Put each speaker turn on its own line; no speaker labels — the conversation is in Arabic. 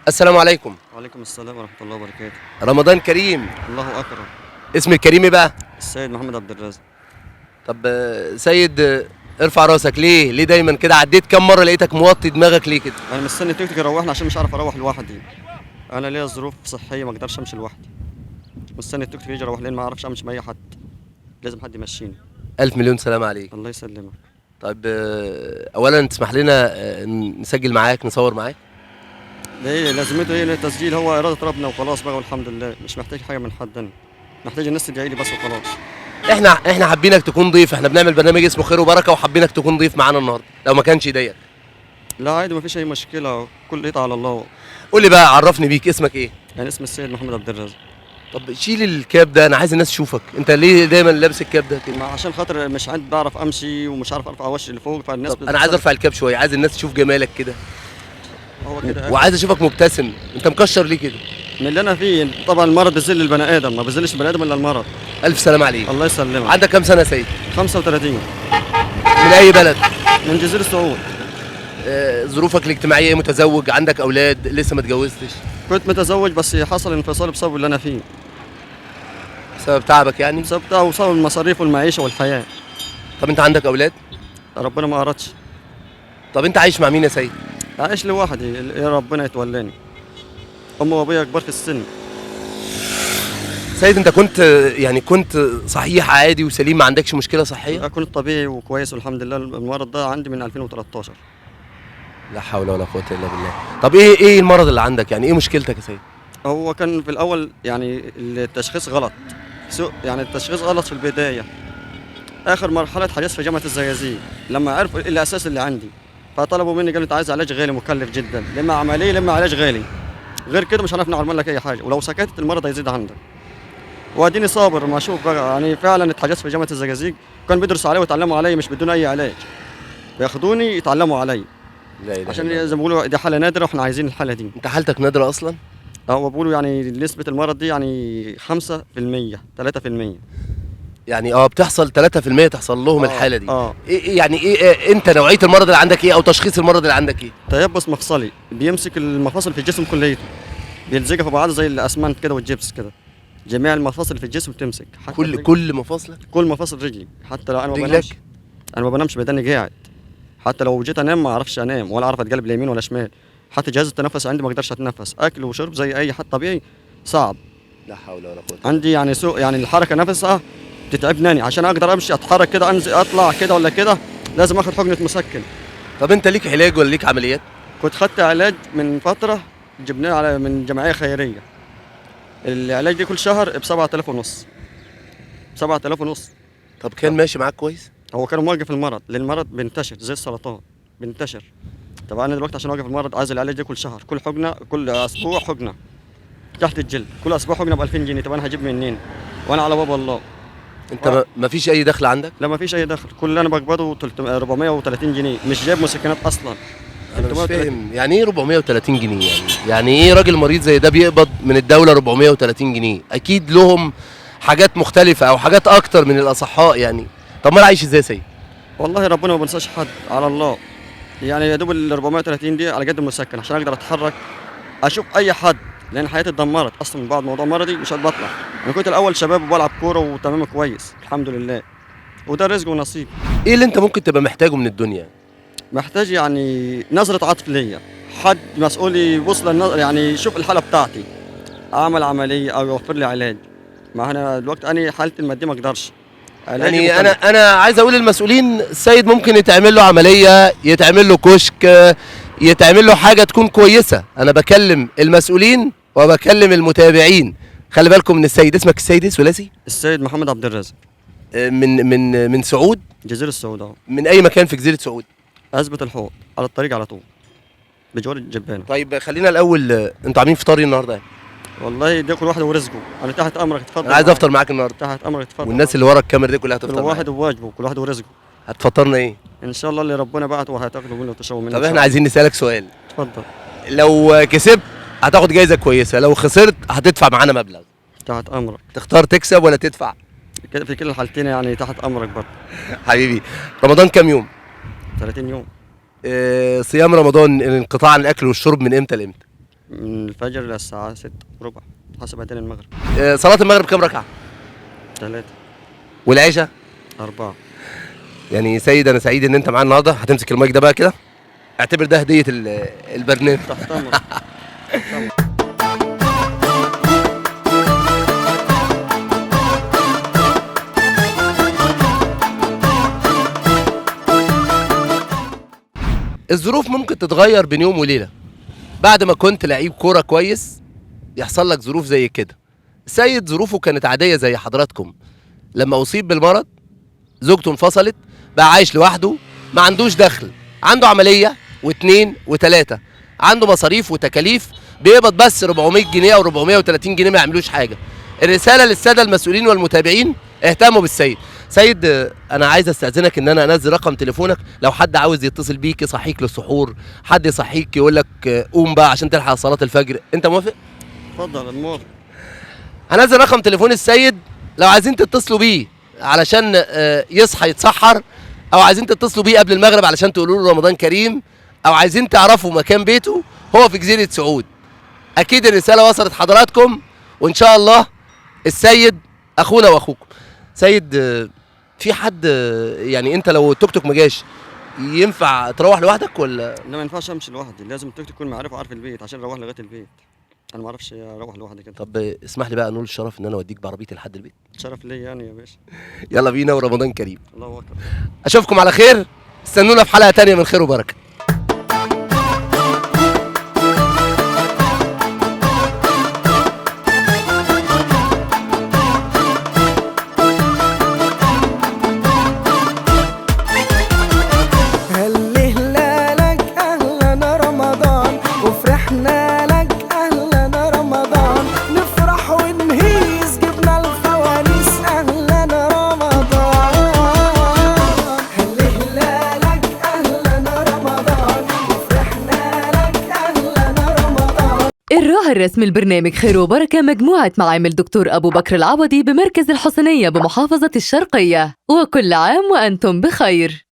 السلام عليكم.
وعليكم السلام ورحمة الله وبركاته.
رمضان كريم.
الله أكرم.
اسم الكريم ايه بقى؟
السيد محمد عبد الرازق.
طب سيد، ارفع راسك. ليه دايما كده؟ عديت كام مره لقيتك موطي دماغك ليه كده؟
أنا مستني التوك توك يروحني عشان مش عارف أروح لوحدي. أنا ليا ظروف صحية ما أقدرش أمشي لوحدي. مستني التوك توك يجي يروح لأن ما أعرفش أمشي مع أي حد. لازم حد يمشيني.
الف مليون سلام عليك.
الله يسلمك.
طيب اولا تسمح لنا نسجل معاك، نصور معاك؟
ده إيه لازمته إيه التسجيل؟ هو إرادة ربنا وخلاص بقى والحمد لله، مش محتاج حاجة من حد أنا. محتاج الناس تدعي لي بس وخلاص.
احنا حابينك تكون ضيف، احنا بنعمل برنامج اسمه خير وبركه وحابينك تكون ضيف معانا النهارده لو ما كانش يضايقك.
لا عادي ما فيش أي مشكلة، كل إيد على الله.
قول لي بقى، عرفني بيك، اسمك ايه؟
يعني اسم السيد محمد عبد الرازق.
طب شيل الكاب ده، انا عايز الناس تشوفك. انت ليه دايما لابس الكاب ده كده؟
عشان خاطر مش عاد بعرف أمشي ومش عارف أرفع وشي لفوق فالناس
طب انا عايز ارفع الكاب شويه، عايز الناس تشوف جمالك كده،
هو كده
وعايز اشوفك مبتسم. انت مكشر ليه كده؟
من اللي انا فيه. طبعا المرض بيذل البني ادم، ما بيذلش البني ادم الا المرض.
الف سلام عليك.
الله يسلمك.
عندك كام سنه يا سيد؟
35.
من اي بلد؟
من جزيره السعود.
ظروفك الاجتماعيه ايه؟ متزوج؟ عندك اولاد؟ لسه ما اتجوزتش؟
كنت متزوج بس حصل انفصال بسبب اللي انا فيه،
بسبب تعبك يعني؟
بسبب ده وبسبب المصاريف والمعيشه والحياه.
طب انت عندك اولاد؟
ربنا ما اردش.
طب انت عايش مع مين يا سيد؟
عايش لوحدي، يا ربنا يتولاني. امي وابويا كبار في السن.
سيد انت كنت صحيح عادي وسليم، ما عندكش مشكله صحيه؟
كنت طبيعي وكويس والحمد لله. المرض ده عندي من 2013.
لا حول ولا قوه الا بالله. طب ايه المرض اللي عندك؟ يعني ايه مشكلتك يا سيد؟
هو كان في الاول يعني التشخيص غلط، يعني التشخيص غلط في البدايه. اخر مرحله حدث في جامعه الزقازيق لما عرفوا ايه الاساس اللي عندي، فطلبوا مني قالوا انت عايز علاج غالي مكلف جدا، لما عمليه لما علاج غالي، غير كده مش هنعرف نعمل لك اي حاجه، ولو سكتت المرض هيزيد عندك. واديني صابر ما اشوف بقى. يعني فعلا اتحجزت في جامعه الزقازيق، كان بيدرسوا علي ويتعلموا علي مش بدون اي علاج، بياخدوني يتعلموا علي
لا إله
عشان
إلا الله.
زي ما بيقولوا دي حاله نادره واحنا عايزين الحاله دي.
انت حالتك نادره اصلا؟
هو بيقولوا يعني نسبه المرض دي يعني 5% 3%.
يعني بتحصل 3% تحصل لهم الحاله دي.
اه
ايه يعني ايه انت نوعيه المرض اللي عندك ايه، او تشخيص المرض اللي عندك ايه؟
تيبس مفصلي بيمسك المفاصل في الجسم كليته، بيلزقها في بعض زي الاسمنت كده والجبس كده، جميع المفاصل في الجسم بتمسك، حتى
كل مفاصلك؟
كل مفاصل رجلي، حتى لو انا ما
رجلك؟
بنامش. انا ما بنامش بدني قاعد، حتى لو جيت انام ما اعرفش انام ولا اعرف اتقلب ليمين ولا شمال، حتى جهاز التنفس عندي ما اقدرش اتنفس، اكل وشرب زي اي حد طبيعي صعب.
لا حول ولا قوه.
عندي يعني سوء، يعني الحركه نفسها بتتعبني، عشان اقدر امشي اتحرك كده انزل اطلع كده ولا كده لازم اخد حقنه مسكن.
طب انت ليك علاج ولا ليك عمليات؟
كنت خدت علاج من فتره، جبناه على من جمعيه خيريه. العلاج دي كل شهر ب 7000 ونص. 7000 ونص.
طب كان ماشي معاك كويس؟
هو كان موقف المرض، لان المرض بينتشر زي السرطان بينتشر. طب انا دلوقتي عشان اوقف المرض عايز العلاج ده كل شهر، كل حقنه كل اسبوع حقنه تحت الجلد، كل اسبوع حقنه ب 2000 جنيه. طب انا هجيب منين وانا على باب الله؟
انت ما فيش اي دخل عندك؟
لا ما فيش اي دخل، كل اللي انا بقبضه 430 جنيه، مش جايب مسكنات اصلا.
انا مش فاهم يعني ايه 430 جنيه؟ يعني ايه راجل مريض زي ده بيقبض من الدوله 430 جنيه؟ اكيد لهم حاجات مختلفه او حاجات اكتر من الاصحاء يعني. طب ما انا عايش ازاي يا سيد؟
والله ربنا ما بنساش حد، على الله. يعني يا دوب ال 430 دي على قد المسكن عشان اقدر اتحرك اشوف اي حد، لان حياتي اتدمرت اصلا من بعد موضوع مرضي، مش بطلع. انا كنت الاول شباب وبلعب كوره وتمام كويس الحمد لله، وده رزق ونصيب.
ايه اللي انت ممكن تبقى محتاجه من الدنيا؟
محتاج يعني نظره عطف ليا، حد مسؤول يبص للنظر، يعني يشوف الحاله بتاعتي، اعمل عمليه او يوفر لي علاج. ما انا دلوقتي انا حالتي الماديه ما اقدرش.
يعني انا عايز اقول للمسؤولين السيد ممكن يتعمل له عمليه، يتعمل له كشك، يتعمل له حاجه تكون كويسه. انا بكلم المسؤولين وبكلم المتابعين. خلي بالكم من السيد. اسمك السيد ايه ثلاثي؟
السيد محمد عبد الرازق.
من سعود؟
جزيره السعود اهو.
من اي مكان في جزيره سعود؟
عزبة الحوض على الطريق على طول بجوار الجبانه.
طيب خلينا الاول، انتوا عاملين فطار النهارده يعني؟
والله ده كل واحد ورزقه، انا تحت امرك اتفضل.
انا عايز افطر معاك النهارده.
تحت امرك اتفضل.
والناس اللي ورا الكاميرا دي كلها
كل
هتفطر
واحد
معاك.
وواجبه، كل واحد ورزقه.
هتفطرنا ايه؟
ان شاء الله اللي ربنا بعته وهتاكلوا منه وتشربوا منه.
طب احنا عايزين نسالك سؤال.
اتفضل.
لو كسبت هتاخد جايزه كويسه، لو خسرت هتدفع معانا مبلغ.
تحت امرك.
تختار تكسب ولا تدفع؟
في كل الحالتين يعني تحت امرك برضه.
حبيبي. رمضان كام يوم؟
30 يوم.
صيام رمضان، الانقطاع عن الاكل والشرب من امتى لامتى؟
من الفجر للساعة 6:15 حسب أذان المغرب.
صلاة المغرب كام ركعة؟
3
والعشاء؟
4.
يعني سيد انا سعيد ان انت معانا النهارده. هتمسك المايك ده بقى كده، اعتبر ده هدية البرنامج.
تحت أمرك.
الظروف ممكن تتغير بين يوم وليلة. بعد ما كنت لعيب كورة كويس يحصل لك ظروف زي كده. السيد ظروفه كانت عادية زي حضراتكم. لما أصيب بالمرض زوجته انفصلت، بقى عايش لوحده، ما عندوش دخل، عنده عملية واثنين وثلاثة، عنده مصاريف وتكاليف، بيقبض بس 400 جنيه أو 430 جنيه ما يعملوش حاجة. الرسالة للسادة المسؤولين والمتابعين: اهتموا بالسيد. سيد انا عايز استاذنك ان انا انزل رقم تليفونك، لو حد عاوز يتصل بيك يصحيك للسحور، حد يصحيك يقول لك قوم بقى عشان تلحق صلاه الفجر، انت موافق؟
اتفضل الموافق.
هنزل رقم تليفون السيد لو عايزين تتصلوا بيه علشان يصحى يتسحر، او عايزين تتصلوا بيه قبل المغرب علشان تقولوا له رمضان كريم، او عايزين تعرفوا مكان بيته. هو في جزيره سعود. اكيد الرساله وصلت حضراتكم، وان شاء الله السيد اخونا واخوكم. سيد في حد يعني انت لو التوك توك ما جاش ينفع تروح لوحدك ولا؟
لا، ما ينفعش امشي لوحدي، لازم التوك توك يكون معرف وعارف البيت عشان اروح لغايه البيت. انا ما اعرفش اروح لوحدي كده.
طب اسمح لي بقى نقول الشرف ان انا اوديك بعربيتي لحد البيت.
شرف ليا يعني يا باشا.
يلا بينا ورمضان كريم.
الله اكبر.
اشوفكم على خير، استنونا في حلقه تانية من خير وبركه.
الراعي الرسمي لبرنامج خير وبركة مجموعة معامل دكتور أبو بكر العوضي بمركز الحسنية بمحافظة الشرقية. وكل عام وأنتم بخير.